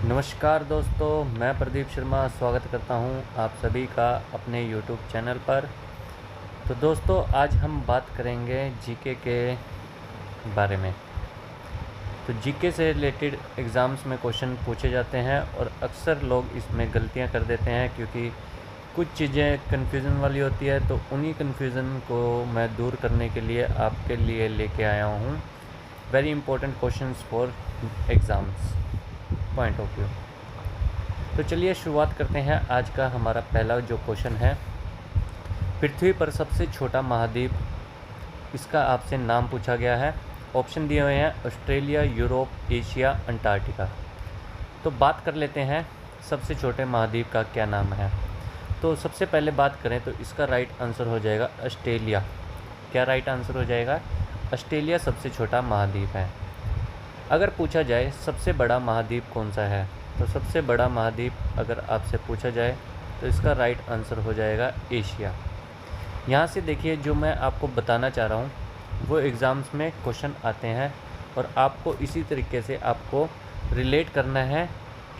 नमस्कार दोस्तों, मैं प्रदीप शर्मा स्वागत करता हूं आप सभी का अपने YouTube चैनल पर। तो दोस्तों, आज हम बात करेंगे जीके के बारे में। तो जीके से रिलेटेड एग्ज़ाम्स में क्वेश्चन पूछे जाते हैं और अक्सर लोग इसमें गलतियां कर देते हैं क्योंकि कुछ चीज़ें कन्फ्यूज़न वाली होती है। तो उन्हीं कन्फ्यूज़न को मैं दूर करने के लिए आपके लिए लेके आया हूँ very important questions for exams point of view. तो चलिए शुरुआत करते हैं। आज का हमारा पहला जो क्वेश्चन है, पृथ्वी पर सबसे छोटा महाद्वीप, इसका आपसे नाम पूछा गया है। ऑप्शन दिए हुए हैं ऑस्ट्रेलिया, यूरोप, एशिया, अंटार्कटिका। तो बात कर लेते हैं सबसे छोटे महाद्वीप का क्या नाम है। तो सबसे पहले बात करें तो इसका राइट आंसर हो जाएगा ऑस्ट्रेलिया। क्या राइट आंसर हो जाएगा? ऑस्ट्रेलिया सबसे छोटा महाद्वीप है। अगर पूछा जाए सबसे बड़ा महाद्वीप कौन सा है, तो सबसे बड़ा महाद्वीप अगर आपसे पूछा जाए तो इसका राइट आंसर हो जाएगा एशिया। यहाँ से देखिए, जो मैं आपको बताना चाह रहा हूँ वो एग्ज़ाम्स में क्वेश्चन आते हैं और आपको इसी तरीके से आपको रिलेट करना है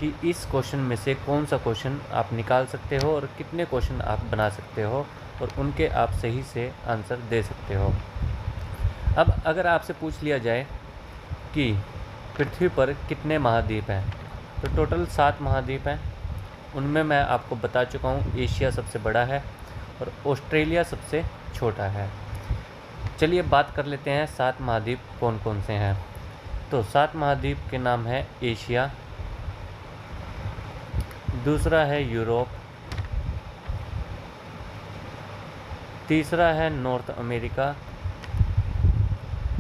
कि इस क्वेश्चन में से कौन सा क्वेश्चन आप निकाल सकते हो और कितने क्वेश्चन आप बना सकते हो और उनके आप सही से आंसर दे सकते हो। अब अगर आपसे पूछ लिया जाए कि पृथ्वी पर कितने महाद्वीप हैं, तो टोटल 7 महाद्वीप हैं। उनमें मैं आपको बता चुका हूँ एशिया सबसे बड़ा है और ऑस्ट्रेलिया सबसे छोटा है। चलिए बात कर लेते हैं 7 महाद्वीप कौन कौन से हैं। तो 7 महाद्वीप के नाम है एशिया, दूसरा है यूरोप, तीसरा है नॉर्थ अमेरिका,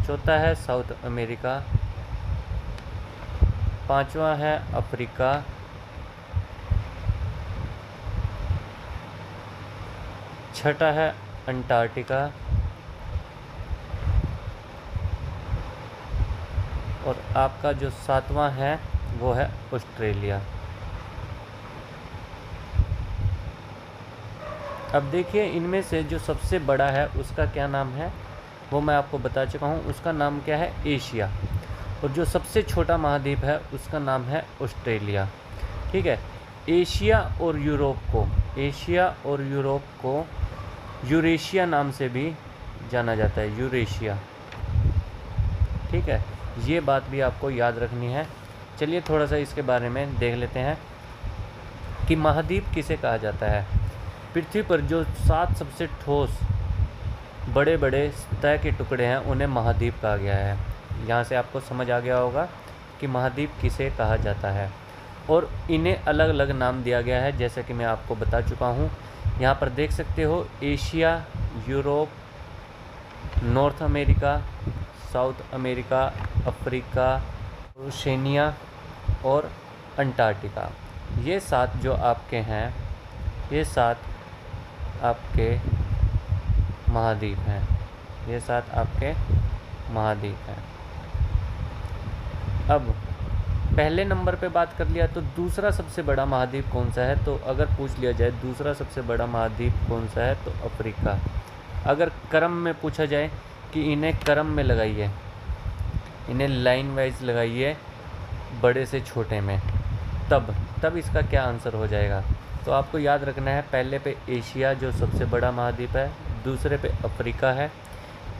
चौथा है साउथ अमेरिका, पांचवा है अफ्रीका, छठा है अंटार्कटिका और आपका जो 7वां है वो है ऑस्ट्रेलिया। अब देखिए, इनमें से जो सबसे बड़ा है उसका क्या नाम है वो मैं आपको बता चुका हूँ। उसका नाम क्या है? एशिया। और जो सबसे छोटा महाद्वीप है उसका नाम है ऑस्ट्रेलिया। ठीक है। एशिया और यूरोप को यूरेशिया नाम से भी जाना जाता है, यूरेशिया। ठीक है, ये बात भी आपको याद रखनी है। चलिए थोड़ा सा इसके बारे में देख लेते हैं कि महाद्वीप किसे कहा जाता है। पृथ्वी पर जो 7 सबसे ठोस बड़े बड़े सतह के टुकड़े हैं उन्हें महाद्वीप कहा गया है। यहाँ से आपको समझ आ गया होगा कि महाद्वीप किसे कहा जाता है और इन्हें अलग अलग नाम दिया गया है, जैसे कि मैं आपको बता चुका हूँ। यहाँ पर देख सकते हो Asia, Europe, north America, south America, Africa, Oceania और अंटार्कटिका। ये 7 जो आपके हैं, ये 7 आपके महाद्वीप हैं। ये 7 आपके महाद्वीप हैं। अब पहले नंबर पे बात कर लिया, तो दूसरा सबसे बड़ा महाद्वीप कौन सा है? तो अगर पूछ लिया जाए दूसरा सबसे बड़ा महाद्वीप कौन सा है, तो अफ्रीका। अगर क्रम में पूछा जाए कि इन्हें क्रम में लगाइए, इन्हें लाइन वाइज लगाइए बड़े से छोटे में, तब इसका क्या आंसर हो जाएगा? तो आपको याद रखना है, पहले पे एशिया जो सबसे बड़ा महाद्वीप है, दूसरे पे अफ्रीका है,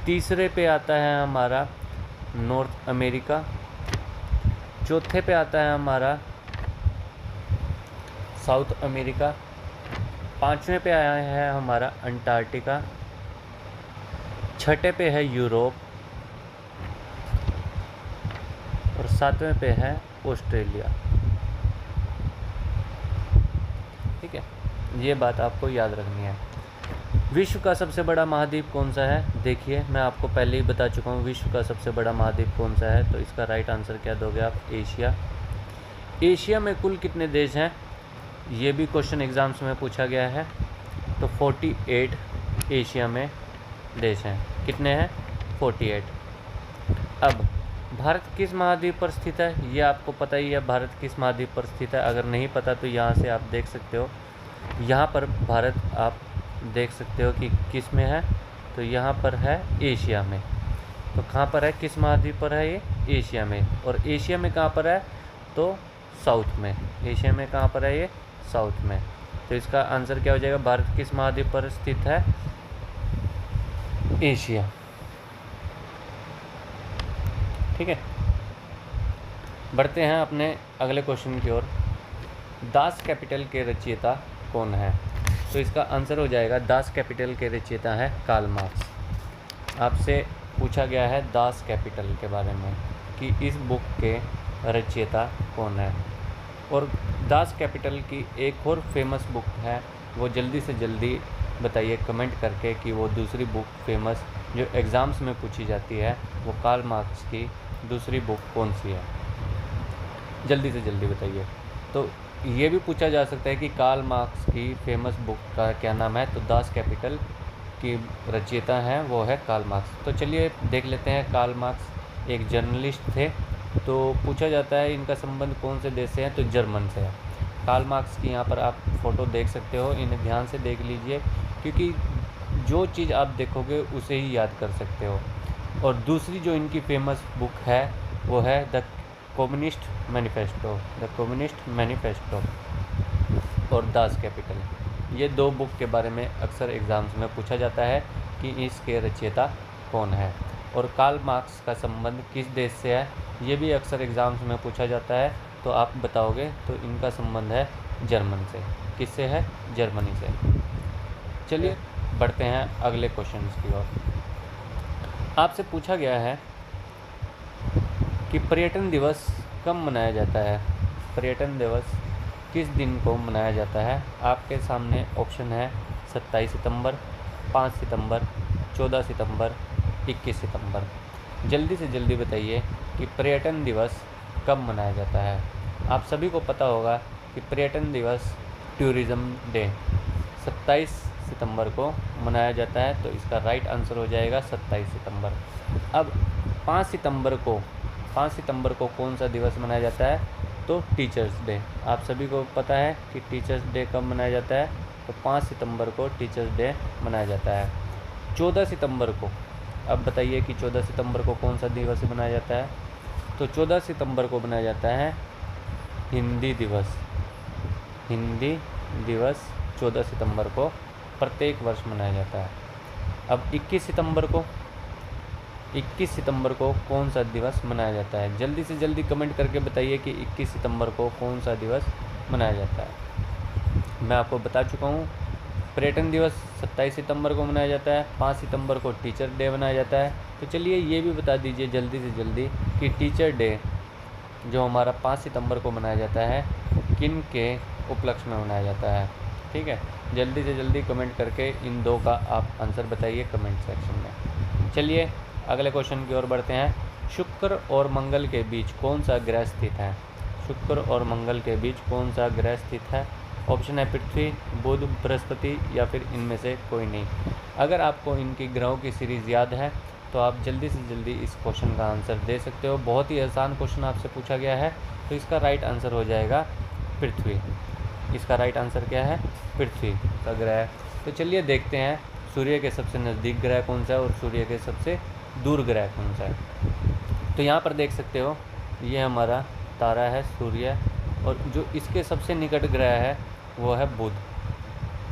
तीसरे पे आता है हमारा नॉर्थ अमेरिका, चौथे पे आता है हमारा साउथ अमेरिका, पांचवें पे आया है हमारा अंटार्कटिका, छठे पे है यूरोप और 7वें पे है ऑस्ट्रेलिया। ठीक है, ये बात आपको याद रखनी है। विश्व का सबसे बड़ा महाद्वीप कौन सा है? देखिए, मैं आपको पहले ही बता चुका हूँ विश्व का सबसे बड़ा महाद्वीप कौन सा है। तो इसका राइट आंसर क्या दोगे आप? एशिया। एशिया में कुल कितने देश हैं? ये भी क्वेश्चन एग्जाम्स में पूछा गया है। तो 48 एशिया में देश हैं। कितने हैं? 48। अब भारत किस महाद्वीप पर स्थित है? ये आपको पता ही है, भारत किस महाद्वीप पर स्थित है। अगर नहीं पता तो यहाँ से आप देख सकते हो, यहाँ पर भारत आप देख सकते हो कि किस में है। तो यहाँ पर है एशिया में। तो कहाँ पर है, किस महाद्वीप पर है ये? एशिया में। और एशिया में कहाँ पर है? तो साउथ में। एशिया में कहाँ पर है ये? साउथ में। तो इसका आंसर क्या हो जाएगा? भारत किस महाद्वीप पर स्थित है? एशिया। ठीक है, बढ़ते हैं अपने अगले क्वेश्चन की ओर। दास कैपिटल के रचयिता कौन है? तो इसका आंसर हो जाएगा, दास कैपिटल के रचयिता है कार्ल मार्क्स। आपसे पूछा गया है दास कैपिटल के बारे में कि इस बुक के रचयिता कौन है। और दास कैपिटल की एक और फेमस बुक है, वो जल्दी से जल्दी बताइए कमेंट करके कि वो दूसरी बुक फेमस जो एग्ज़ाम्स में पूछी जाती है वो कार्ल मार्क्स की दूसरी बुक कौन सी है? जल्दी से जल्दी बताइए। तो ये भी पूछा जा सकता है कि कार्ल मार्क्स की फेमस बुक का क्या नाम है? तो दास कैपिटल की रचयिता हैं वो है कार्ल मार्क्स। तो चलिए देख लेते हैं। कार्ल मार्क्स एक जर्नलिस्ट थे। तो पूछा जाता है इनका संबंध कौन से देश से है? तो जर्मन से है। कार्ल मार्क्स की यहाँ पर आप फ़ोटो देख सकते हो, इन्हें ध्यान से देख लीजिए क्योंकि जो चीज़ आप देखोगे उसे ही याद कर सकते हो। और दूसरी जो इनकी फेमस बुक है वो है the communist manifesto, the communist manifesto और दास कैपिटल। ये दो बुक के बारे में अक्सर एग्ज़ाम्स में पूछा जाता है कि इसके रचयिता कौन है। और कार्ल मार्क्स का संबंध किस देश से है, ये भी अक्सर एग्ज़ाम्स में पूछा जाता है। तो आप बताओगे तो इनका संबंध है जर्मन से। किससे है? जर्मनी से। चलिए बढ़ते हैं अगले क्वेश्चन की ओर। आपसे पूछा गया है कि पर्यटन दिवस कब मनाया जाता है? पर्यटन दिवस किस दिन को मनाया जाता है? आपके सामने ऑप्शन है 27 सितंबर, 5 सितंबर, 14 सितंबर, 21 सितंबर। जल्दी से जल्दी बताइए कि पर्यटन दिवस कब मनाया जाता है। आप सभी को पता होगा कि पर्यटन दिवस टूरिज़्म डे 27 सितंबर को मनाया जाता है। तो इसका राइट आंसर हो जाएगा 27 सितंबर। अब 5 सितंबर को कौन सा दिवस मनाया जाता है? तो टीचर्स डे। आप सभी को पता है कि टीचर्स डे कब मनाया जाता है? तो 5 सितंबर को टीचर्स डे मनाया जाता है। 14 सितंबर को, अब बताइए कि 14 सितंबर को कौन सा दिवस मनाया जाता है? तो 14 सितंबर को मनाया जाता है हिंदी दिवस। हिंदी दिवस 14 सितंबर को प्रत्येक वर्ष मनाया जाता है। अब 21 सितंबर को कौन सा दिवस मनाया जाता है? जल्दी से जल्दी कमेंट करके बताइए कि 21 सितंबर को कौन सा दिवस मनाया जाता है। मैं आपको बता चुका हूँ, पर्यटन दिवस 27 सितंबर को मनाया जाता है, 5 सितंबर को टीचर डे मनाया जाता है। तो चलिए ये भी बता दीजिए जल्दी से जल्दी कि टीचर डे जो हमारा 5 सितंबर को मनाया जाता है किन के उपलक्ष्य में मनाया जाता है? ठीक है, जल्दी से जल्दी कमेंट करके इन दो का आप आंसर बताइए कमेंट सेक्शन में। चलिए अगले क्वेश्चन की ओर बढ़ते हैं। शुक्र और मंगल के बीच कौन सा ग्रह स्थित है? शुक्र और मंगल के बीच कौन सा ग्रह स्थित है? ऑप्शन है पृथ्वी, बुध, बृहस्पति या फिर इनमें से कोई नहीं। अगर आपको इनकी ग्रहों की सीरीज़ याद है तो आप जल्दी से जल्दी इस क्वेश्चन का आंसर दे सकते हो। बहुत ही आसान क्वेश्चन आपसे पूछा गया है। तो इसका राइट आंसर हो जाएगा पृथ्वी। इसका राइट आंसर क्या है? पृथ्वी का ग्रह। तो चलिए देखते हैं सूर्य के सबसे नज़दीक ग्रह कौन सा है और सूर्य के सबसे दूर ग्रह कौन सा है। तो यहाँ पर देख सकते हो ये हमारा तारा है सूर्य, और जो इसके सबसे निकट ग्रह है वो है बुध।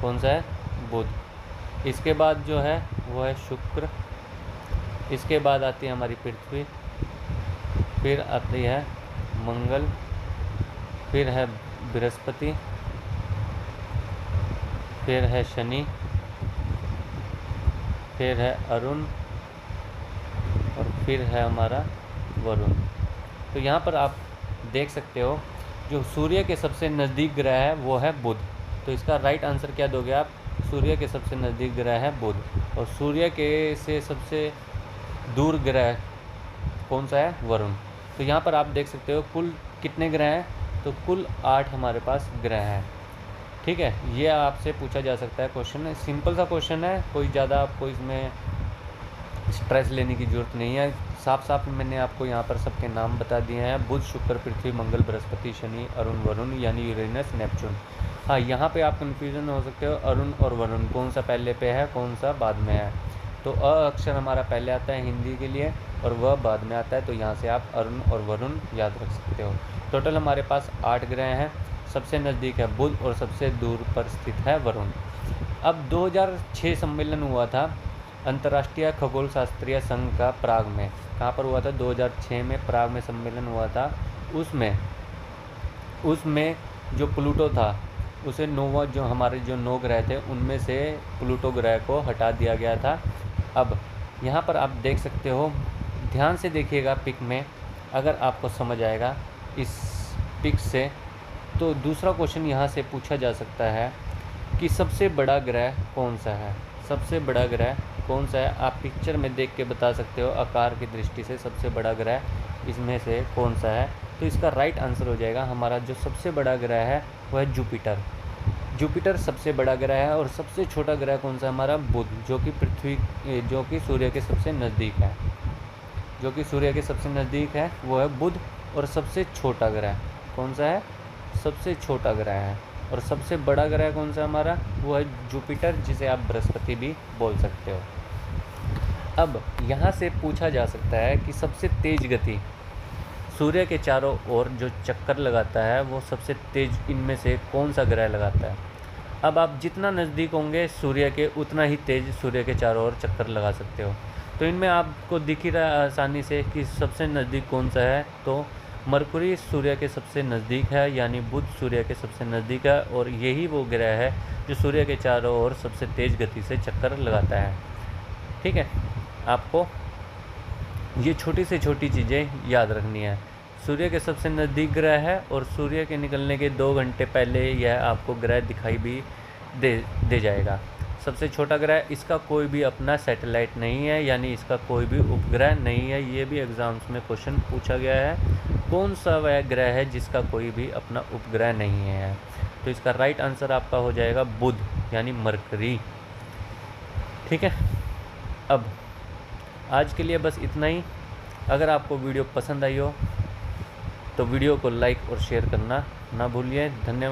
कौन सा है? बुध। इसके बाद जो है वो है शुक्र, इसके बाद आती है हमारी पृथ्वी, फिर आती है मंगल, फिर है बृहस्पति, फिर है शनि, फिर है अरुण और फिर है हमारा वरुण। तो यहाँ पर आप देख सकते हो जो सूर्य के सबसे नज़दीक ग्रह है वो है बुध। तो इसका राइट आंसर क्या दोगे आप? सूर्य के सबसे नज़दीक ग्रह है बुध, और सूर्य के से सबसे दूर ग्रह कौन सा है? वरुण। तो यहाँ पर आप देख सकते हो कुल कितने ग्रह हैं? तो कुल 8 हमारे पास ग्रह हैं। ठीक है, ये आपसे पूछा जा सकता है क्वेश्चन। सिंपल सा क्वेश्चन है, कोई ज़्यादा आपको इसमें स्ट्रेस लेने की ज़रूरत नहीं है। साफ साफ मैंने आपको यहाँ पर सबके नाम बता दिए हैं, बुध, शुक्र, पृथ्वी, मंगल, बृहस्पति, शनि, अरुण, वरुण यानी यूरेनस, नेपच्यून। हाँ, यहाँ पे आप कन्फ्यूजन हो सकते हो अरुण और वरुण कौन सा पहले पे है कौन सा बाद में है। तो अ अक्षर हमारा पहले आता है हिंदी के लिए और वह बाद में आता है, तो यहाँ से आप अरुण और वरुण याद रख सकते हो। टोटल हमारे पास 8 ग्रह हैं। सबसे नज़दीक है बुध और सबसे दूर पर स्थित है वरुण। अब 2006 सम्मेलन हुआ था अंतर्राष्ट्रीय खगोल शास्त्रीय संघ का प्राग में। कहाँ पर हुआ था? 2006 में प्राग में सम्मेलन हुआ था। उसमें जो प्लूटो था उसे नोवा, जो हमारे जो 9 ग्रह थे उनमें से प्लूटो ग्रह को हटा दिया गया था। अब यहाँ पर आप देख सकते हो, ध्यान से देखिएगा पिक में, अगर आपको समझ आएगा इस पिक से तो दूसरा क्वेश्चन यहाँ से पूछा जा सकता है कि सबसे बड़ा ग्रह कौन सा है। सबसे बड़ा ग्रह कौन सा है? आप पिक्चर में देख के बता सकते हो आकार की दृष्टि से सबसे बड़ा ग्रह इसमें से कौन सा है। तो इसका राइट आंसर हो जाएगा हमारा जो सबसे बड़ा ग्रह है वह है जुपिटर। जुपिटर सबसे बड़ा ग्रह है। और सबसे छोटा ग्रह कौन सा? हमारा बुध, जो कि सूर्य के सबसे नज़दीक है। जो कि सूर्य के सबसे नज़दीक है वो है बुध। और सबसे छोटा ग्रह कौन सा है? सबसे छोटा ग्रह है। और सबसे बड़ा ग्रह कौन सा हमारा? वो है जुपिटर, जिसे आप बृहस्पति भी बोल सकते हो। अब यहाँ से पूछा जा सकता है कि सबसे तेज गति सूर्य के चारों ओर जो चक्कर लगाता है वो सबसे तेज इनमें से कौन सा ग्रह लगाता है? अब आप जितना नज़दीक होंगे सूर्य के उतना ही तेज सूर्य के चारों ओर चक्कर लगा सकते हो। तो इनमें आपको दिख ही रहा है आसानी से कि सबसे नज़दीक कौन सा है। तो मरकुरी सूर्य के सबसे नज़दीक है, यानी बुध सूर्य के सबसे नज़दीक है। और यही वो ग्रह है जो सूर्य के चारों ओर सबसे तेज़ गति से चक्कर लगाता है। ठीक है, आपको ये छोटी से छोटी चीज़ें याद रखनी है। सूर्य के सबसे नज़दीक ग्रह है और सूर्य के निकलने के 2 घंटे पहले यह आपको ग्रह दिखाई भी दे जाएगा। सबसे छोटा ग्रह, इसका कोई भी अपना सैटेलाइट नहीं है, यानी इसका कोई भी उपग्रह नहीं है। ये भी एग्ज़ाम्स में क्वेश्चन पूछा गया है, कौन सा वह ग्रह है जिसका कोई भी अपना उपग्रह नहीं है। तो इसका राइट आंसर आपका हो जाएगा बुध, यानी मरकरी। ठीक है, अब आज के लिए बस इतना ही। अगर आपको वीडियो पसंद आई हो तो वीडियो को लाइक और शेयर करना ना भूलिए। धन्यवाद।